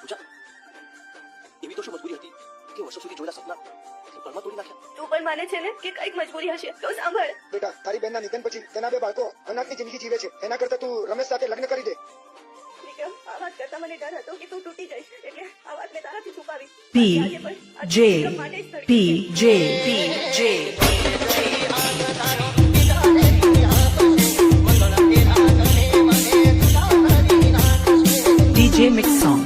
પૂજા એવી તો શું મજબૂરી હતી કે વર્ષો સુધી જોયેલા સપના પળમાં તોડી નાખ્યા? તું પણ માને છે ને કે કઈક મજબૂરી હશે તો સાંભળ. બેટા તારી બહેનના નિધન પછી તેના 2 બાળકો અનાથની જિંદગી જીવે છે. એના કરતા તું રમેશ સાથે લગ્ન કરી દે. વિક્રમ, આ વાત કરતા મને ડર હતો કે તું તૂટી જઈશ, એટલે આ વાત મેં તારાથી છુપાવી. P આજે પણ આ J વિક્રમ માટે જ ધડકે P છે. J DJ Mix Song.